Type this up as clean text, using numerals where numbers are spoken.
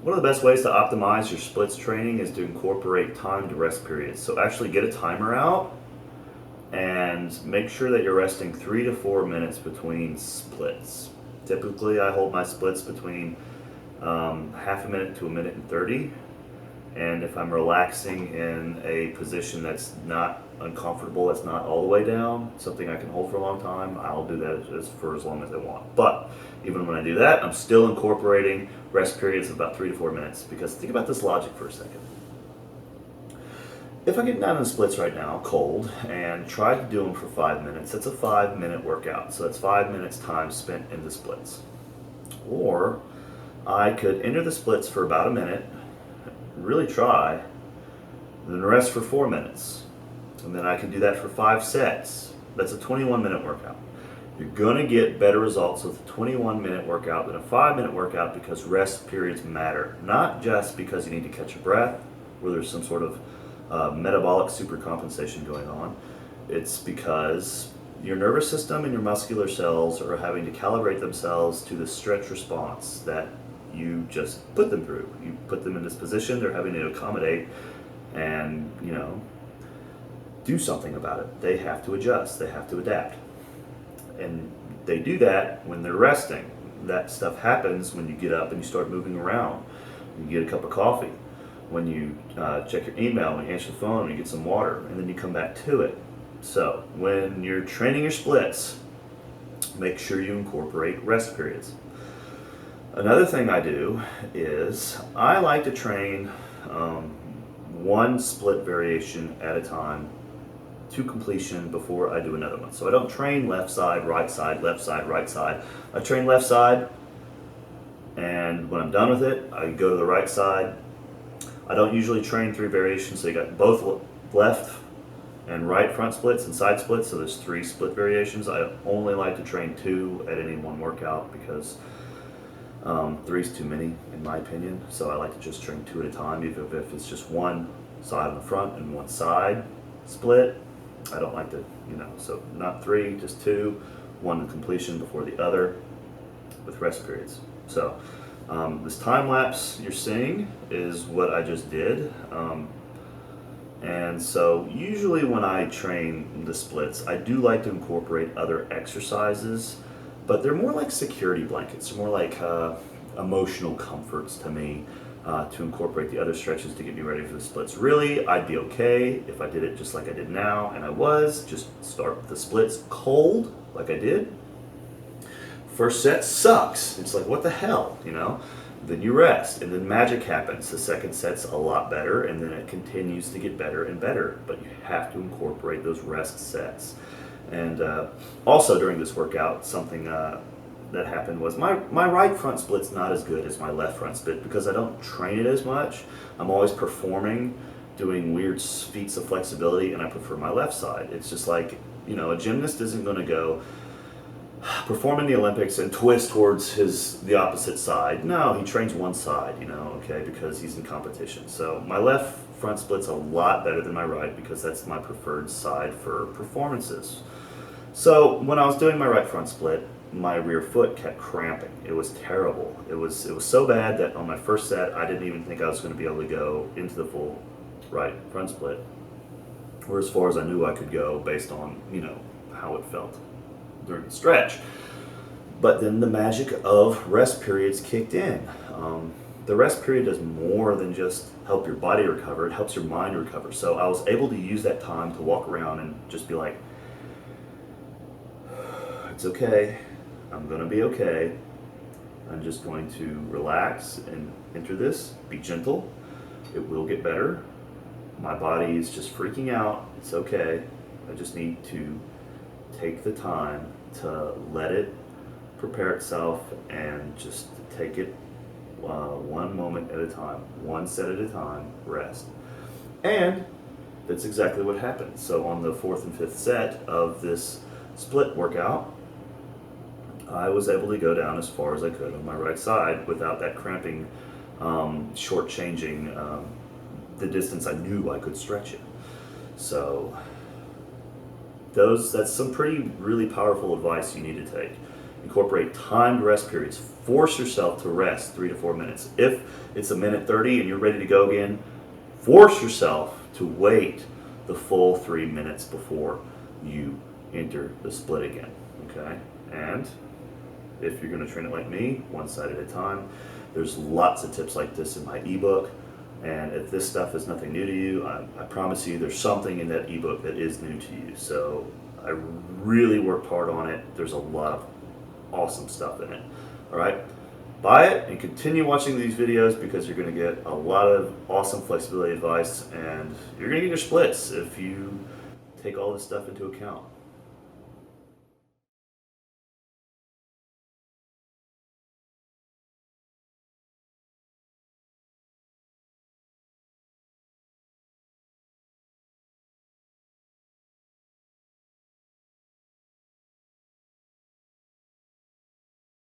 One of the best ways to optimize your splits training is to incorporate timed rest periods. So actually get a timer out and make sure that you're resting 3 to 4 minutes between splits. Typically, I hold my splits between half a minute to a minute and 30. And if I'm relaxing in a position that's not uncomfortable, that's not all the way down, something I can hold for a long time, I'll do that for as long as I want. But even when I do that, I'm still incorporating rest periods of about 3 to 4 minutes, because think about this logic for a second. If I get down in the splits right now, cold, and try to do them for 5 minutes, that's a 5-minute workout. So that's 5 minutes time spent in the splits. Or I could enter the splits for about a minute, really try, then rest for 4 minutes. And then I can do that for 5 sets. That's a 21-minute workout. You're going to get better results with a 21-minute workout than a 5-minute workout, because rest periods matter. Not just because you need to catch your breath, where there's some sort of metabolic supercompensation going on. It's because your nervous system and your muscular cells are having to calibrate themselves to the stretch response that you just put them through. You put them in this position, they're having to accommodate and, do something about it. They have to adjust, they have to adapt. And they do that when they're resting. That stuff happens when you get up and you start moving around. You get a cup of coffee, when you check your email, when you answer the phone, when you get some water, and then you come back to it. So when you're training your splits, make sure you incorporate rest periods. Another thing I do is I like to train one split variation at a time to completion before I do another one. So I don't train left side, right side, left side, right side. I train left side, and when I'm done with it, I go to the right side. I don't usually train 3 variations, so you got both left and right front splits and side splits, so there's 3 split variations. I only like to train 2 at any one workout, because 3 is too many in my opinion. So I like to just train 2 at a time, even if it's just one side on the front and one side split. I don't like to, so not 3, just 2, one to completion before the other, with rest periods. So this time lapse you're seeing is what I just did. And so usually when I train the splits, I do like to incorporate other exercises, but they're more like security blankets. They're more like emotional comforts to me, to incorporate the other stretches to get me ready for the splits. Really, I'd be okay if I did it just like I did now, and I was, just start the splits cold like I did. First set sucks. It's like, what the hell, Then you rest, and then magic happens. The second set's a lot better, and then it continues to get better and better. But you have to incorporate those rest sets. And also during this workout, something that happened was my right front split's not as good as my left front split, because I don't train it as much. I'm always performing, doing weird feats of flexibility, and I prefer my left side. It's just like, a gymnast isn't going to go perform in the Olympics and twist towards the opposite side. No, he trains one side, because he's in competition. So my left front split's a lot better than my right, because that's my preferred side for performances. So when I was doing my right front split, my rear foot kept cramping. It was terrible. It was so bad that on my first set, I didn't even think I was going to be able to go into the full right front split, or as far as I knew I could go based on, how it felt during the stretch. But then the magic of rest periods kicked in. The rest period does more than just help your body recover, it helps your mind recover. So I was able to use that time to walk around and just be like, it's okay, I'm gonna be okay. I'm just going to relax and enter this, be gentle. It will get better. My body is just freaking out, it's okay. I just need to take the time to let it prepare itself and just take it one moment at a time, one set at a time, rest. And that's exactly what happened. So on the 4th and 5th set of this split workout, I was able to go down as far as I could on my right side without that cramping, shortchanging the distance I knew I could stretch it. So that's some pretty really powerful advice you need to take. Incorporate timed rest periods. Force yourself to rest 3 to 4 minutes. If it's a minute 30 and you're ready to go again, force yourself to wait the full 3 minutes before you enter the split again. Okay? And if you're going to train it like me, one side at a time, there's lots of tips like this in my ebook. And if this stuff is nothing new to you, I promise you there's something in that ebook that is new to you. So I really worked hard on it. There's a lot of awesome stuff in it. All right? Buy it and continue watching these videos because you're going to get a lot of awesome flexibility advice and you're going to get your splits if you take all this stuff into account.